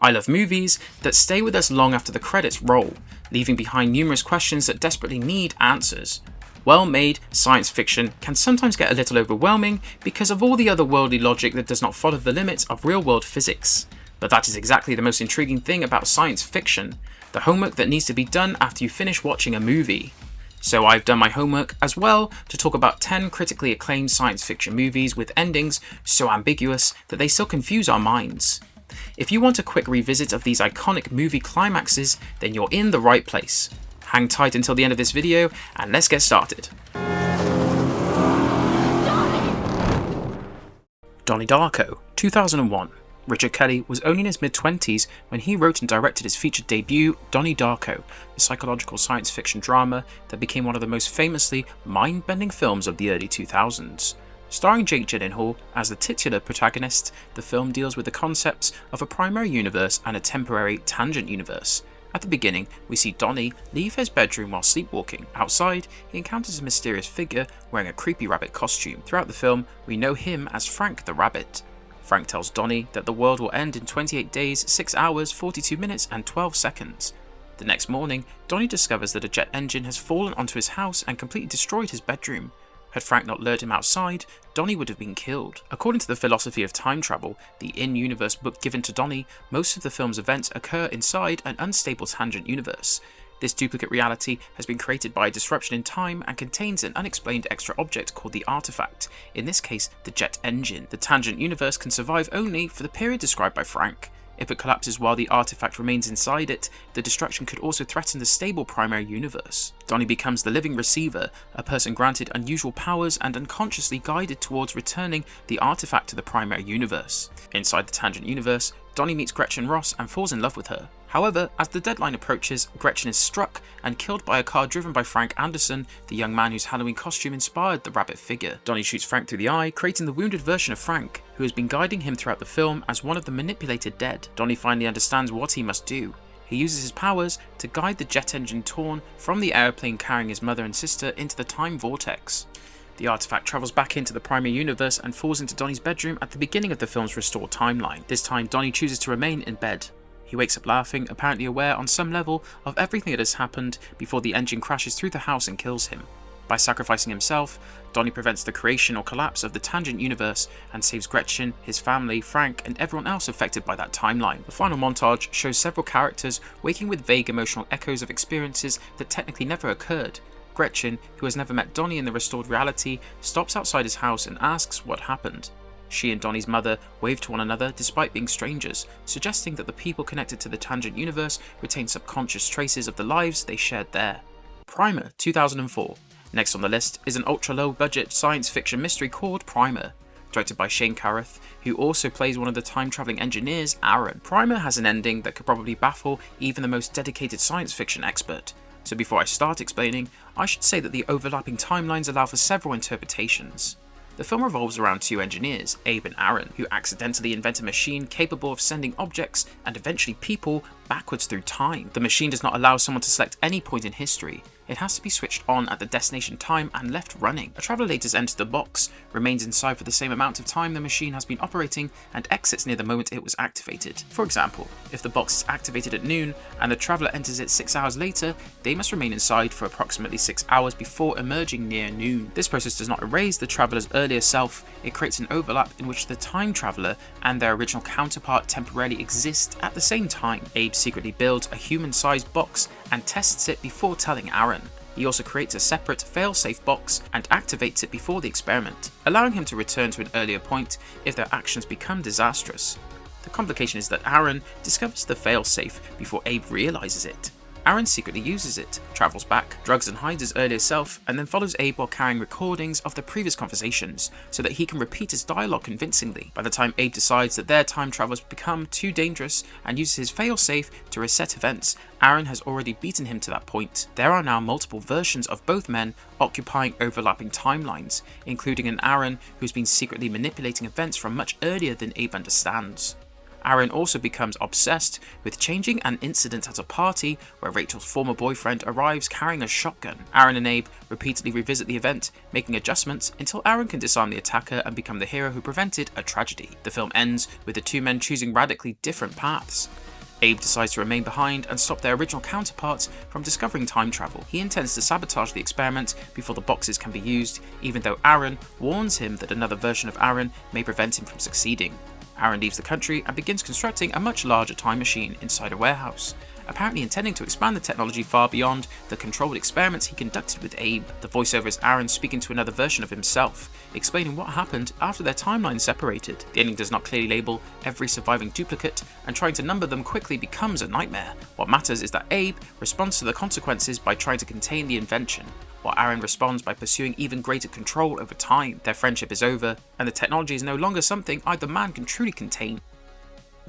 I love movies that stay with us long after the credits roll, leaving behind numerous questions that desperately need answers. Well-made science fiction can sometimes get a little overwhelming because of all the otherworldly logic that does not follow the limits of real-world physics. But that is exactly the most intriguing thing about science fiction, the homework that needs to be done after you finish watching a movie. So I've done my homework as well to talk about 10 critically acclaimed science fiction movies with endings so ambiguous that they still confuse our minds. If you want a quick revisit of these iconic movie climaxes, then you're in the right place. Hang tight until the end of this video and let's get started. Donnie Darko, 2001. Richard Kelly was only in his mid-20s when he wrote and directed his feature debut, Donnie Darko, a psychological science fiction drama that became one of the most famously mind-bending films of the early 2000s. Starring Jake Gyllenhaal as the titular protagonist, the film deals with the concepts of a primary universe and a temporary tangent universe. At the beginning, we see Donnie leave his bedroom while sleepwalking. Outside, he encounters a mysterious figure wearing a creepy rabbit costume. Throughout the film, we know him as Frank the Rabbit. Frank tells Donnie that the world will end in 28 days, 6 hours, 42 minutes and 12 seconds. The next morning, Donnie discovers that a jet engine has fallen onto his house and completely destroyed his bedroom. Had Frank not lured him outside, Donnie would have been killed. According to the philosophy of time travel, the in-universe book given to Donnie, most of the film's events occur inside an unstable tangent universe. This duplicate reality has been created by a disruption in time and contains an unexplained extra object called the artifact, in this case the jet engine. The tangent universe can survive only for the period described by Frank. If it collapses while the artifact remains inside it, the destruction could also threaten the stable primary universe. Donnie becomes the living receiver, a person granted unusual powers and unconsciously guided towards returning the artifact to the primary universe. Inside the tangent universe, Donnie meets Gretchen Ross and falls in love with her. However, as the deadline approaches, Gretchen is struck and killed by a car driven by Frank Anderson, the young man whose Halloween costume inspired the rabbit figure. Donnie shoots Frank through the eye, creating the wounded version of Frank, who has been guiding him throughout the film as one of the manipulated dead. Donnie finally understands what he must do. He uses his powers to guide the jet engine torn from the airplane carrying his mother and sister into the time vortex. The artifact travels back into the primary universe and falls into Donnie's bedroom at the beginning of the film's restored timeline. This time, Donnie chooses to remain in bed. He wakes up laughing, apparently aware on some level of everything that has happened before the engine crashes through the house and kills him. By sacrificing himself, Donnie prevents the creation or collapse of the tangent universe and saves Gretchen, his family, Frank, and everyone else affected by that timeline. The final montage shows several characters waking with vague emotional echoes of experiences that technically never occurred. Gretchen, who has never met Donnie in the restored reality, stops outside his house and asks what happened. She and Donnie's mother wave to one another despite being strangers, suggesting that the people connected to the tangent universe retain subconscious traces of the lives they shared there. Primer, 2004. Next on the list is an ultra-low-budget science fiction mystery called Primer, directed by Shane Carruth, who also plays one of the time-travelling engineers, Aaron. Primer has an ending that could probably baffle even the most dedicated science fiction expert. So before I start explaining, I should say that the overlapping timelines allow for several interpretations. The film revolves around two engineers, Abe and Aaron, who accidentally invent a machine capable of sending objects and eventually people backwards through time. The machine does not allow someone to select any point in history. It has to be switched on at the destination time and left running. A traveller later enters the box, remains inside for the same amount of time the machine has been operating, and exits near the moment it was activated. For example, if the box is activated at noon and the traveller enters it 6 hours later, they must remain inside for approximately 6 hours before emerging near noon. This process does not erase the traveller's earlier self, it creates an overlap in which the time traveller and their original counterpart temporarily exist at the same time. Abe secretly builds a human-sized box and tests it before telling Aaron. He also creates a separate fail-safe box and activates it before the experiment, allowing him to return to an earlier point if their actions become disastrous. The complication is that Aaron discovers the fail-safe before Abe realizes it. Aaron secretly uses it, travels back, drugs and hides his earlier self, and then follows Abe while carrying recordings of the previous conversations so that he can repeat his dialogue convincingly. By the time Abe decides that their time travel has become too dangerous and uses his failsafe to reset events, Aaron has already beaten him to that point. There are now multiple versions of both men occupying overlapping timelines, including an Aaron who's been secretly manipulating events from much earlier than Abe understands. Aaron also becomes obsessed with changing an incident at a party where Rachel's former boyfriend arrives carrying a shotgun. Aaron and Abe repeatedly revisit the event, making adjustments until Aaron can disarm the attacker and become the hero who prevented a tragedy. The film ends with the two men choosing radically different paths. Abe decides to remain behind and stop their original counterparts from discovering time travel. He intends to sabotage the experiment before the boxes can be used, even though Aaron warns him that another version of Aaron may prevent him from succeeding. Aaron leaves the country and begins constructing a much larger time machine inside a warehouse, apparently intending to expand the technology far beyond the controlled experiments he conducted with Abe. The voiceover is Aaron speaking to another version of himself, explaining what happened after their timelines separated. The ending does not clearly label every surviving duplicate, and trying to number them quickly becomes a nightmare. What matters is that Abe responds to the consequences by trying to contain the invention, while Aaron responds by pursuing even greater control over time. Their friendship is over, and the technology is no longer something either man can truly contain.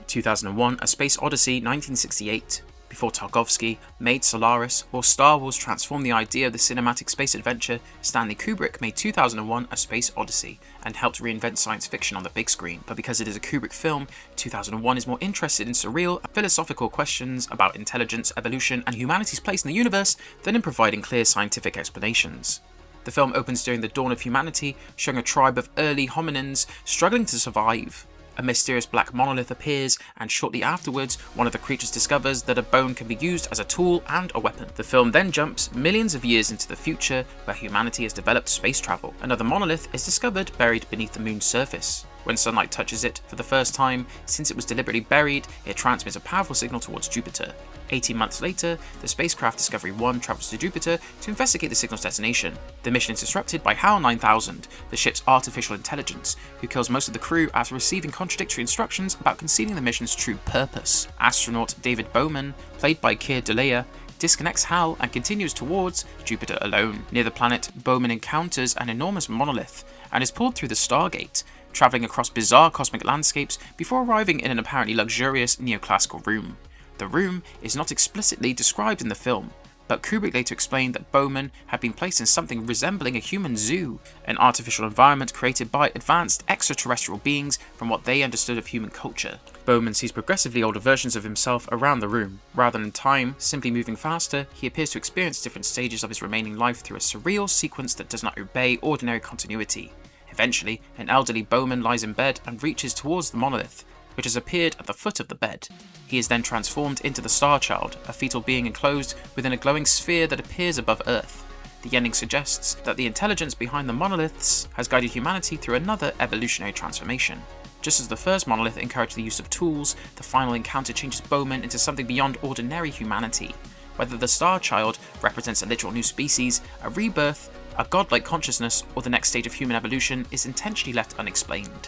2001: A Space Odyssey, 1968. Before Tarkovsky made Solaris or Star Wars transformed the idea of the cinematic space adventure, Stanley Kubrick made 2001: A Space Odyssey and helped reinvent science fiction on the big screen. But because it is a Kubrick film, 2001 is more interested in surreal, philosophical questions about intelligence, evolution, and humanity's place in the universe than in providing clear scientific explanations. The film opens during the dawn of humanity, showing a tribe of early hominins struggling to survive. A mysterious black monolith appears, and shortly afterwards, one of the creatures discovers that a bone can be used as a tool and a weapon. The film then jumps millions of years into the future, where humanity has developed space travel. Another monolith is discovered buried beneath the moon's surface. When sunlight touches it for the first time since it was deliberately buried, it transmits a powerful signal towards Jupiter. 18 months later, the spacecraft Discovery 1 travels to Jupiter to investigate the signal's destination. The mission is disrupted by HAL 9000, the ship's artificial intelligence, who kills most of the crew after receiving contradictory instructions about concealing the mission's true purpose. Astronaut David Bowman, played by Keir Dullea, disconnects HAL and continues towards Jupiter alone. Near the planet, Bowman encounters an enormous monolith and is pulled through the Stargate, travelling across bizarre cosmic landscapes before arriving in an apparently luxurious neoclassical room. The room is not explicitly described in the film, but Kubrick later explained that Bowman had been placed in something resembling a human zoo, an artificial environment created by advanced extraterrestrial beings from what they understood of human culture. Bowman sees progressively older versions of himself around the room. Rather than time simply moving faster, he appears to experience different stages of his remaining life through a surreal sequence that does not obey ordinary continuity. Eventually, an elderly Bowman lies in bed and reaches towards the monolith, which has appeared at the foot of the bed. He is then transformed into the Star Child, a fetal being enclosed within a glowing sphere that appears above Earth. The ending suggests that the intelligence behind the monoliths has guided humanity through another evolutionary transformation. Just as the first monolith encouraged the use of tools, the final encounter changes Bowman into something beyond ordinary humanity. Whether the Star Child represents a literal new species, a rebirth, a godlike consciousness, or the next stage of human evolution is intentionally left unexplained.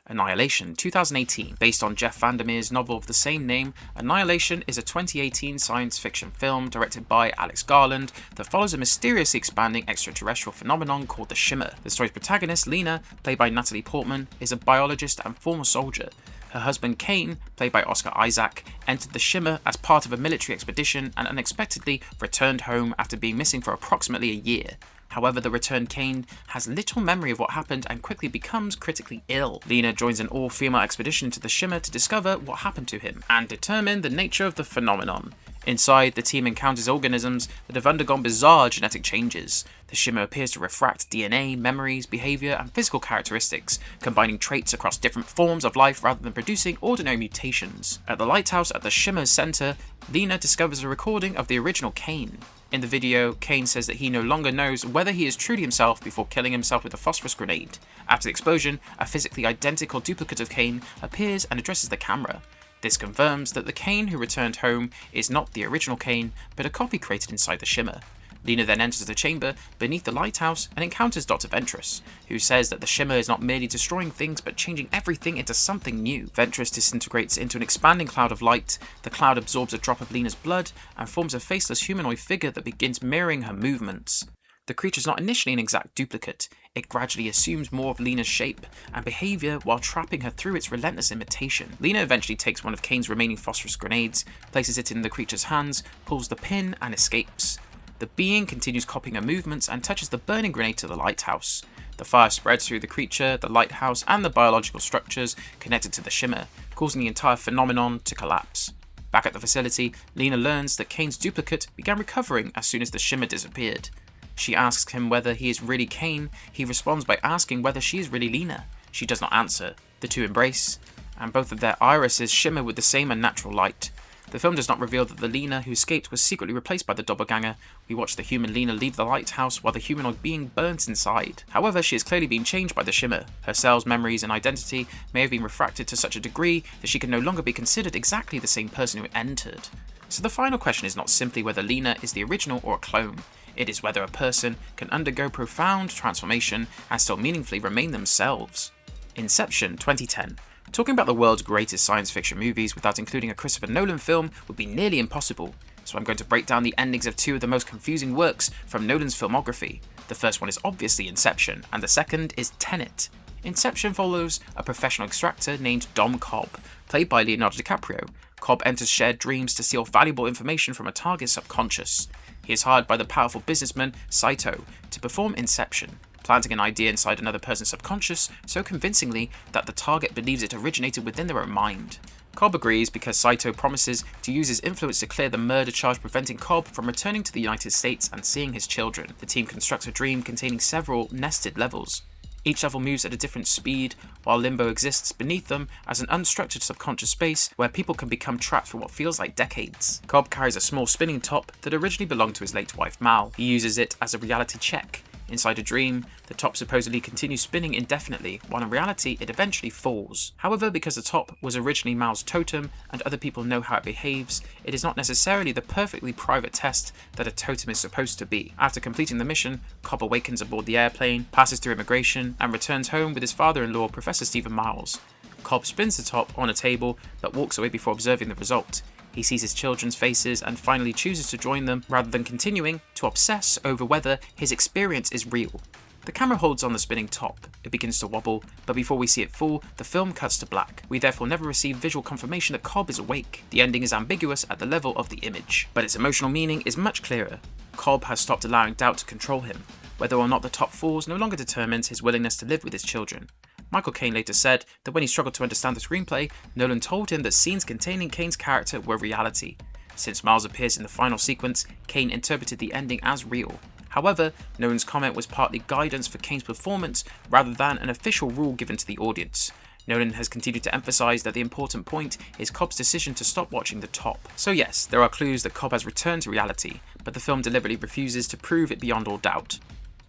Annihilation, 2018. Based on Jeff Vandermeer's novel of the same name, Annihilation is a 2018 science fiction film directed by Alex Garland that follows a mysteriously expanding extraterrestrial phenomenon called the Shimmer. The story's protagonist, Lena, played by Natalie Portman, is a biologist and former soldier. Her husband, Kane, played by Oscar Isaac, entered the Shimmer as part of a military expedition and unexpectedly returned home after being missing for approximately a year. However, the returned Kane has little memory of what happened and quickly becomes critically ill. Lena joins an all-female expedition to the Shimmer to discover what happened to him and determine the nature of the phenomenon. Inside, the team encounters organisms that have undergone bizarre genetic changes. The Shimmer appears to refract DNA, memories, behaviour, and physical characteristics, combining traits across different forms of life rather than producing ordinary mutations. At the lighthouse at the Shimmer's centre, Lena discovers a recording of the original Kane. In the video, Kane says that he no longer knows whether he is truly himself before killing himself with a phosphorus grenade. After the explosion, a physically identical duplicate of Kane appears and addresses the camera. This confirms that the Kane who returned home is not the original Kane, but a copy created inside the Shimmer. Lena then enters the chamber beneath the lighthouse and encounters Dr. Ventress, who says that the Shimmer is not merely destroying things but changing everything into something new. Ventress disintegrates into an expanding cloud of light. The cloud absorbs a drop of Lena's blood and forms a faceless humanoid figure that begins mirroring her movements. The creature is not initially an exact duplicate. It gradually assumes more of Lena's shape and behaviour while trapping her through its relentless imitation. Lena eventually takes one of Kane's remaining phosphorus grenades, places it in the creature's hands, pulls the pin and escapes. The being continues copying her movements and touches the burning grenade to the lighthouse. The fire spreads through the creature, the lighthouse, and the biological structures connected to the Shimmer, causing the entire phenomenon to collapse. Back at the facility, Lena learns that Kane's duplicate began recovering as soon as the Shimmer disappeared. She asks him whether he is really Kane. He responds by asking whether she is really Lena. She does not answer. The two embrace, and both of their irises shimmer with the same unnatural light. The film does not reveal that the Lena who escaped was secretly replaced by the doppelganger. We watch the human Lena leave the lighthouse while the humanoid being burns inside. However, she has clearly been changed by the shimmer. Her cells, memories, and identity may have been refracted to such a degree that she can no longer be considered exactly the same person who entered. So the final question is not simply whether Lena is the original or a clone. It is whether a person can undergo profound transformation and still meaningfully remain themselves. Inception 2010. Talking about the world's greatest science fiction movies without including a Christopher Nolan film would be nearly impossible, so I'm going to break down the endings of two of the most confusing works from Nolan's filmography. The first one is obviously Inception, and the second is Tenet. Inception follows a professional extractor named Dom Cobb, played by Leonardo DiCaprio. Cobb enters shared dreams to steal valuable information from a target's subconscious. He is hired by the powerful businessman Saito to perform Inception, planting an idea inside another person's subconscious so convincingly that the target believes it originated within their own mind. Cobb agrees because Saito promises to use his influence to clear the murder charge, preventing Cobb from returning to the United States and seeing his children. The team constructs a dream containing several nested levels. Each level moves at a different speed, while limbo exists beneath them as an unstructured subconscious space where people can become trapped for what feels like decades. Cobb carries a small spinning top that originally belonged to his late wife Mal. He uses it as a reality check. Inside a dream, the top supposedly continues spinning indefinitely, while in reality it eventually falls. However, because the top was originally Mal's totem and other people know how it behaves, it is not necessarily the perfectly private test that a totem is supposed to be. After completing the mission, Cobb awakens aboard the airplane, passes through immigration, and returns home with his father-in-law, Professor Stephen Miles. Cobb spins the top on a table but walks away before observing the result. He sees his children's faces and finally chooses to join them rather than continuing to obsess over whether his experience is real. The camera holds on the spinning top. It begins to wobble, but before we see it fall, the film cuts to black. We therefore never receive visual confirmation that Cobb is awake. The ending is ambiguous at the level of the image, but its emotional meaning is much clearer. Cobb has stopped allowing doubt to control him. Whether or not the top falls no longer determines his willingness to live with his children. Michael Caine later said that when he struggled to understand the screenplay, Nolan told him that scenes containing Caine's character were reality. Since Miles appears in the final sequence, Caine interpreted the ending as real. However, Nolan's comment was partly guidance for Caine's performance rather than an official rule given to the audience. Nolan has continued to emphasize that the important point is Cobb's decision to stop watching the top. So yes, there are clues that Cobb has returned to reality, but the film deliberately refuses to prove it beyond all doubt.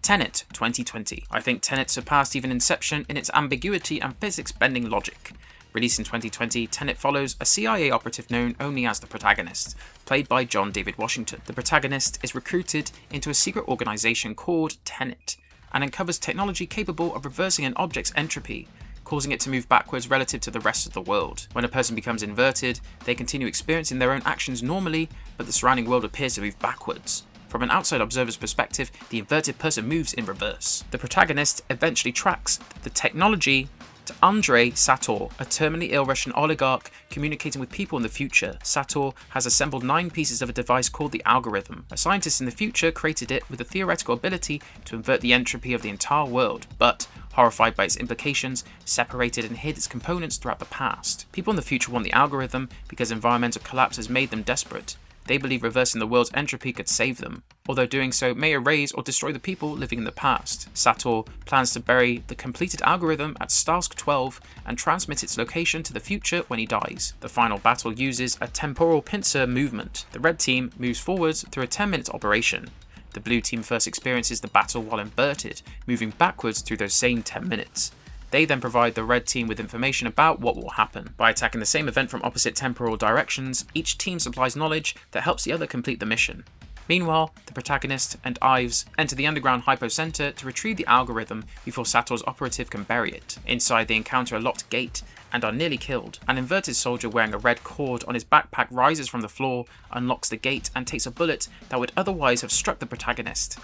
Tenet 2020. I think Tenet surpassed even Inception in its ambiguity and physics-bending logic. Released in 2020, Tenet follows a CIA operative known only as the protagonist, played by John David Washington. The protagonist is recruited into a secret organization called Tenet, and uncovers technology capable of reversing an object's entropy, causing it to move backwards relative to the rest of the world. When a person becomes inverted, they continue experiencing their own actions normally, but the surrounding world appears to move backwards. From an outside observer's perspective, the inverted person moves in reverse. The protagonist eventually tracks the technology to Andrei Sator, a terminally ill Russian oligarch communicating with people in the future. Sator has assembled 9 pieces of a device called the algorithm. A scientist in the future created it with the theoretical ability to invert the entropy of the entire world, but, horrified by its implications, separated and hid its components throughout the past. People in the future want the algorithm because environmental collapse has made them desperate. They believe reversing the world's entropy could save them, although doing so may erase or destroy the people living in the past. Sator plans to bury the completed algorithm at Starsk 12 and transmit its location to the future when he dies. The final battle uses a temporal pincer movement. The red team moves forwards through a 10-minute operation. The blue team first experiences the battle while inverted, moving backwards through those same 10 minutes. They then provide the red team with information about what will happen. By attacking the same event from opposite temporal directions, each team supplies knowledge that helps the other complete the mission. Meanwhile, the protagonist and Ives enter the underground hypocenter to retrieve the algorithm before Sator's operative can bury it. Inside, they encounter a locked gate and are nearly killed. An inverted soldier wearing a red cord on his backpack rises from the floor, unlocks the gate, and takes a bullet that would otherwise have struck the protagonist.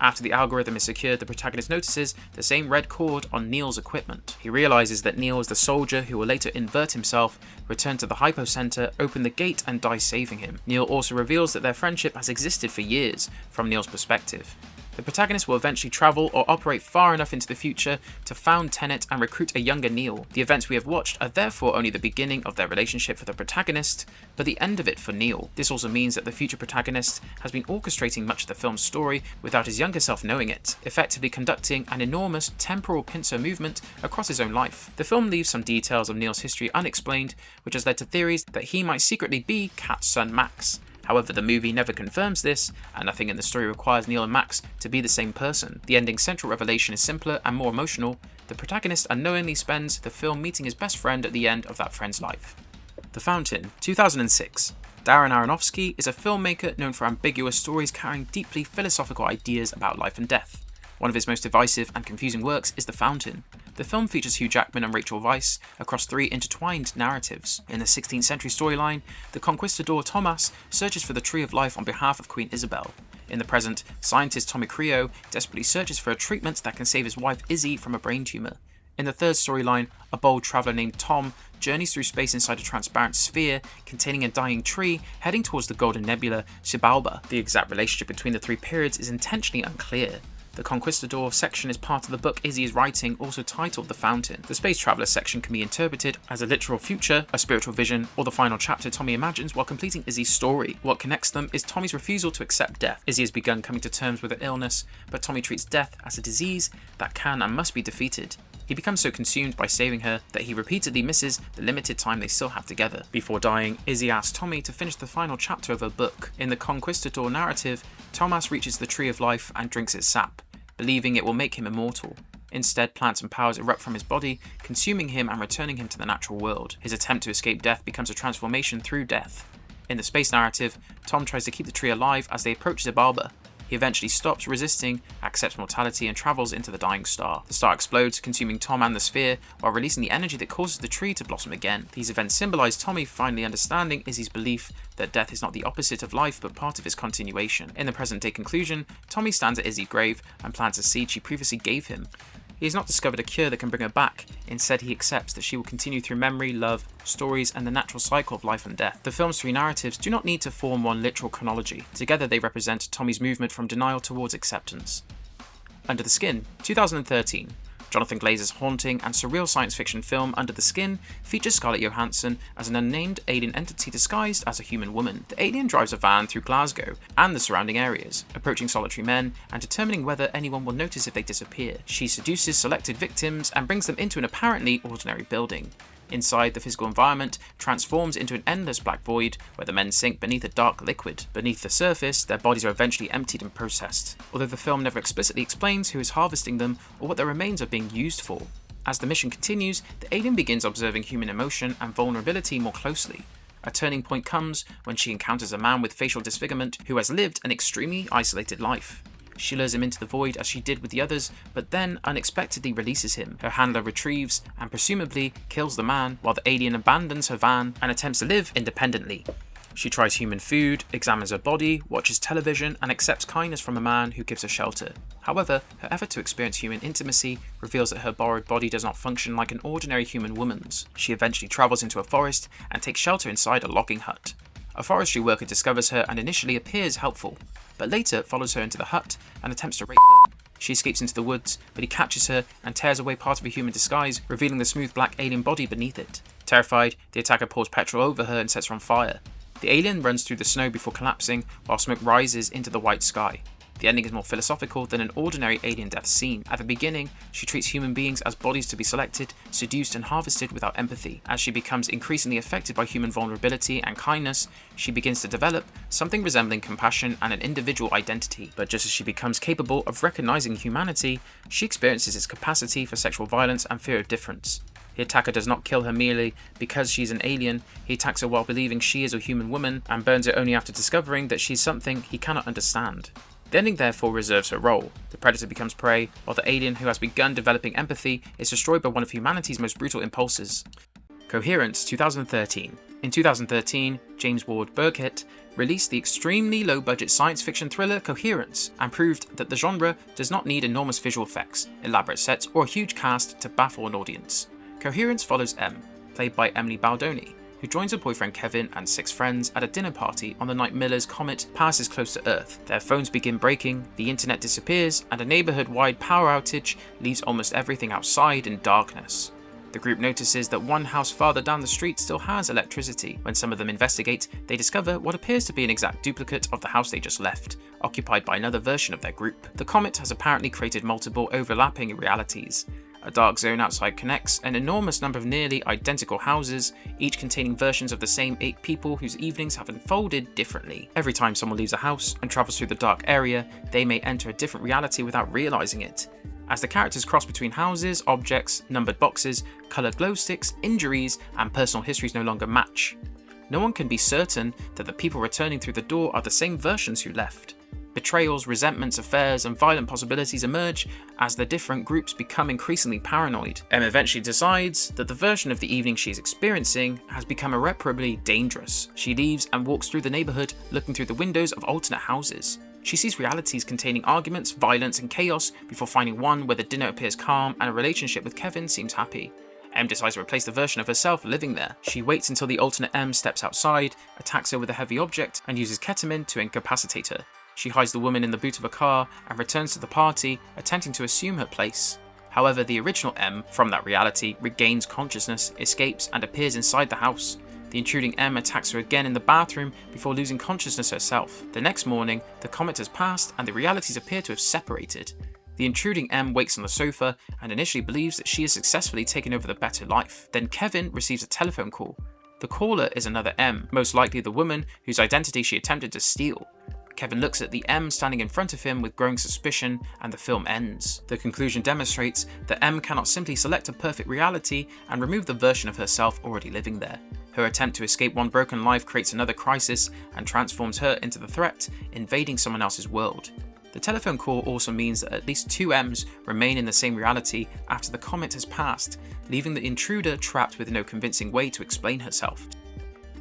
After the algorithm is secured, the protagonist notices the same red cord on Neil's equipment. He realizes that Neil is the soldier who will later invert himself, return to the hypocenter, open the gate, and die saving him. Neil also reveals that their friendship has existed for years, from Neil's perspective. The protagonist will eventually travel or operate far enough into the future to found Tenet and recruit a younger Neil. The events we have watched are therefore only the beginning of their relationship for the protagonist, but the end of it for Neil. This also means that the future protagonist has been orchestrating much of the film's story without his younger self knowing it, effectively conducting an enormous temporal pincer movement across his own life. The film leaves some details of Neil's history unexplained, which has led to theories that he might secretly be Kat's son Max. However, the movie never confirms this, and nothing in the story requires Neil and Max to be the same person. The ending's central revelation is simpler and more emotional. The protagonist unknowingly spends the film meeting his best friend at the end of that friend's life. The Fountain, 2006. Darren Aronofsky is a filmmaker known for ambiguous stories carrying deeply philosophical ideas about life and death. One of his most divisive and confusing works is The Fountain. The film features Hugh Jackman and Rachel Weisz across three intertwined narratives. In the 16th century storyline, the conquistador Thomas searches for the Tree of Life on behalf of Queen Isabel. In the present, scientist Tommy Creo desperately searches for a treatment that can save his wife Izzy from a brain tumour. In the third storyline, a bold traveller named Tom journeys through space inside a transparent sphere containing a dying tree, heading towards the golden nebula Xibalba. The exact relationship between the three periods is intentionally unclear. The Conquistador section is part of the book Izzy is writing, also titled The Fountain. The Space Traveller section can be interpreted as a literal future, a spiritual vision, or the final chapter Tommy imagines while completing Izzy's story. What connects them is Tommy's refusal to accept death. Izzy has begun coming to terms with her illness, but Tommy treats death as a disease that can and must be defeated. He becomes so consumed by saving her that he repeatedly misses the limited time they still have together. Before dying, Izzy asks Tommy to finish the final chapter of her book. In the Conquistador narrative, Thomas reaches the Tree of Life and drinks its sap, believing it will make him immortal. Instead, plants and powers erupt from his body, consuming him and returning him to the natural world. His attempt to escape death becomes a transformation through death. In the space narrative, Tom tries to keep the tree alive as they approach Xibalba. He eventually stops resisting, accepts mortality, and travels into the dying star. The star explodes, consuming Tom and the sphere, while releasing the energy that causes the tree to blossom again. These events symbolize Tommy finally understanding Izzy's belief that death is not the opposite of life but part of its continuation. In the present-day conclusion, Tommy stands at Izzy's grave and plants a seed she previously gave him. He has not discovered a cure that can bring her back. Instead, he accepts that she will continue through memory, love, stories, and the natural cycle of life and death. The film's three narratives do not need to form one literal chronology. Together, they represent Tommy's movement from denial towards acceptance. Under the Skin, 2013. Jonathan Glazer's haunting and surreal science fiction film Under the Skin features Scarlett Johansson as an unnamed alien entity disguised as a human woman. The alien drives a van through Glasgow and the surrounding areas, approaching solitary men and determining whether anyone will notice if they disappear. She seduces selected victims and brings them into an apparently ordinary building. Inside, the physical environment transforms into an endless black void where the men sink beneath a dark liquid. Beneath the surface, their bodies are eventually emptied and processed, although the film never explicitly explains who is harvesting them or what their remains are being used for. As the mission continues, the alien begins observing human emotion and vulnerability more closely. A turning point comes when she encounters a man with facial disfigurement who has lived an extremely isolated life. She lures him into the void as she did with the others, but then unexpectedly releases him. Her handler retrieves and presumably kills the man, while the alien abandons her van and attempts to live independently. She tries human food, examines her body, watches television, and accepts kindness from a man who gives her shelter. However, her effort to experience human intimacy reveals that her borrowed body does not function like an ordinary human woman's. She eventually travels into a forest and takes shelter inside a logging hut. A forestry worker discovers her and initially appears helpful, but later follows her into the hut and attempts to rape her. She escapes into the woods, but he catches her and tears away part of her human disguise, revealing the smooth black alien body beneath it. Terrified, the attacker pours petrol over her and sets her on fire. The alien runs through the snow before collapsing, while smoke rises into the white sky. The ending is more philosophical than an ordinary alien death scene. At the beginning, she treats human beings as bodies to be selected, seduced and harvested without empathy. As she becomes increasingly affected by human vulnerability and kindness, she begins to develop something resembling compassion and an individual identity. But just as she becomes capable of recognizing humanity, she experiences its capacity for sexual violence and fear of difference. The attacker does not kill her merely because she's an alien. He attacks her while believing she is a human woman and burns her only after discovering that she's something he cannot understand. The ending therefore reserves her role. The predator becomes prey, while the alien who has begun developing empathy is destroyed by one of humanity's most brutal impulses. Coherence, 2013. In 2013, James Ward Burkett released the extremely low-budget science fiction thriller Coherence and proved that the genre does not need enormous visual effects, elaborate sets, or a huge cast to baffle an audience. Coherence follows M, played by Emily Baldoni, who joins her boyfriend Kevin and 6 friends at a dinner party on the night Miller's comet passes close to Earth. Their phones begin breaking, the internet disappears, and a neighborhood-wide power outage leaves almost everything outside in darkness. The group notices that one house farther down the street still has electricity. When some of them investigate, they discover what appears to be an exact duplicate of the house they just left, occupied by another version of their group. The comet has apparently created multiple overlapping realities. A dark zone outside connects an enormous number of nearly identical houses, each containing versions of the same 8 people whose evenings have unfolded differently. Every time someone leaves a house and travels through the dark area, they may enter a different reality without realizing it. As the characters cross between houses, objects, numbered boxes, coloured glow sticks, injuries, and personal histories no longer match. No one can be certain that the people returning through the door are the same versions who left. Betrayals, resentments, affairs, and violent possibilities emerge as the different groups become increasingly paranoid. Em eventually decides that the version of the evening she is experiencing has become irreparably dangerous. She leaves and walks through the neighbourhood, looking through the windows of alternate houses. She sees realities containing arguments, violence, and chaos before finding one where the dinner appears calm and a relationship with Kevin seems happy. Em decides to replace the version of herself living there. She waits until the alternate Em steps outside, attacks her with a heavy object, and uses ketamine to incapacitate her. She hides the woman in the boot of a car and returns to the party, attempting to assume her place. However, the original Em from that reality regains consciousness, escapes, and appears inside the house. The intruding Em attacks her again in the bathroom before losing consciousness herself. The next morning, the comet has passed and the realities appear to have separated. The intruding Em wakes on the sofa and initially believes that she has successfully taken over the better life. Then Kevin receives a telephone call. The caller is another Em, most likely the woman whose identity she attempted to steal. Kevin looks at the Em standing in front of him with growing suspicion, and the film ends. The conclusion demonstrates that Em cannot simply select a perfect reality and remove the version of herself already living there. Her attempt to escape one broken life creates another crisis and transforms her into the threat, invading someone else's world. The telephone call also means that at least 2 Ems remain in the same reality after the comet has passed, leaving the intruder trapped with no convincing way to explain herself.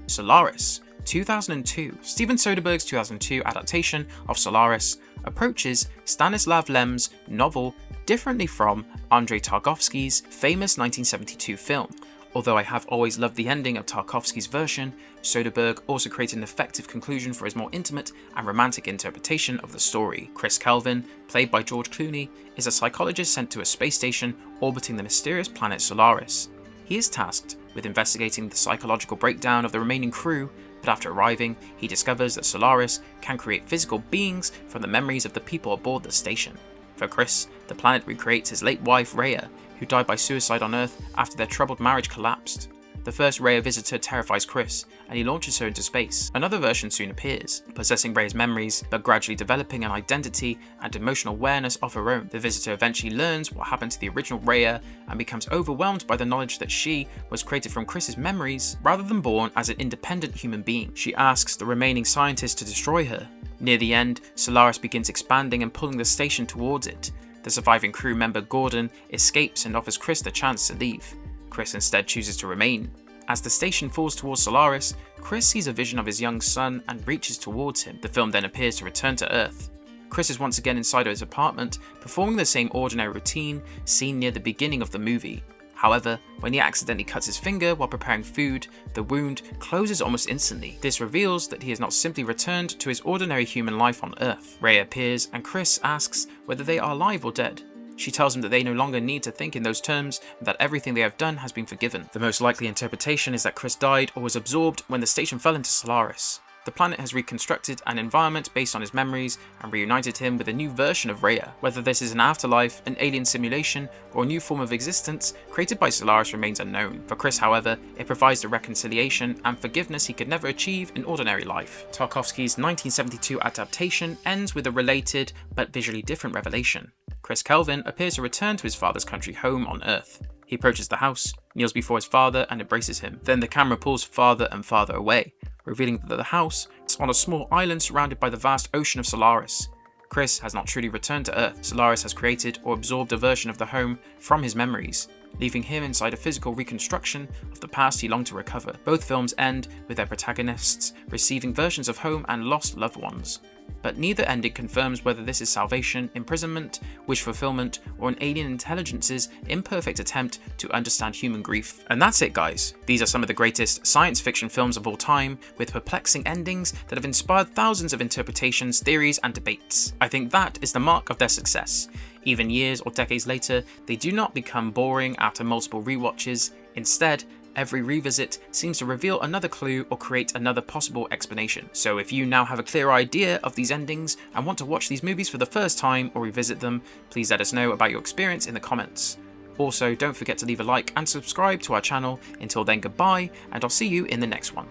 Solaris, 2002. Steven Soderbergh's 2002 adaptation of Solaris approaches Stanislav Lem's novel differently from Andrei Tarkovsky's famous 1972 film. Although I have always loved the ending of Tarkovsky's version, Soderbergh also created an effective conclusion for his more intimate and romantic interpretation of the story. Chris Kelvin, played by George Clooney, is a psychologist sent to a space station orbiting the mysterious planet Solaris. He is tasked with investigating the psychological breakdown of the remaining crew, but after arriving, he discovers that Solaris can create physical beings from the memories of the people aboard the station. For Chris, the planet recreates his late wife Rhea, who died by suicide on Earth after their troubled marriage collapsed. The first Rhea visitor terrifies Chris, and he launches her into space. Another version soon appears, possessing Rhea's memories, but gradually developing an identity and emotional awareness of her own. The visitor eventually learns what happened to the original Rhea, and becomes overwhelmed by the knowledge that she was created from Chris's memories, rather than born as an independent human being. She asks the remaining scientists to destroy her. Near the end, Solaris begins expanding and pulling the station towards it. The surviving crew member Gordon escapes and offers Chris the chance to leave. Chris instead chooses to remain. As the station falls towards Solaris, Chris sees a vision of his young son and reaches towards him. The film then appears to return to Earth. Chris is once again inside his apartment, performing the same ordinary routine seen near the beginning of the movie. However, when he accidentally cuts his finger while preparing food, the wound closes almost instantly. This reveals that he has not simply returned to his ordinary human life on Earth. Ray appears and Chris asks whether they are alive or dead. She tells him that they no longer need to think in those terms and that everything they have done has been forgiven. The most likely interpretation is that Chris died or was absorbed when the station fell into Solaris. The planet has reconstructed an environment based on his memories and reunited him with a new version of Rhea. Whether this is an afterlife, an alien simulation, or a new form of existence created by Solaris remains unknown. For Chris, however, it provides the reconciliation and forgiveness he could never achieve in ordinary life. Tarkovsky's 1972 adaptation ends with a related but visually different revelation. Chris Kelvin appears to return to his father's country home on Earth. He approaches the house, kneels before his father, and embraces him. Then the camera pulls farther and farther away, revealing that the house is on a small island surrounded by the vast ocean of Solaris. Chris has not truly returned to Earth. Solaris has created or absorbed a version of the home from his memories. leaving him inside a physical reconstruction of the past he longed to recover. Both films end with their protagonists receiving versions of home and lost loved ones. But neither ending confirms whether this is salvation, imprisonment, wish fulfillment, or an alien intelligence's imperfect attempt to understand human grief. And that's it, guys. These are some of the greatest science fiction films of all time, with perplexing endings that have inspired thousands of interpretations, theories, and debates. I think that is the mark of their success. Even years or decades later, they do not become boring after multiple rewatches. Instead, every revisit seems to reveal another clue or create another possible explanation. So if you now have a clear idea of these endings and want to watch these movies for the first time or revisit them, please let us know about your experience in the comments. Also, don't forget to leave a like and subscribe to our channel. Until then, goodbye, and I'll see you in the next one.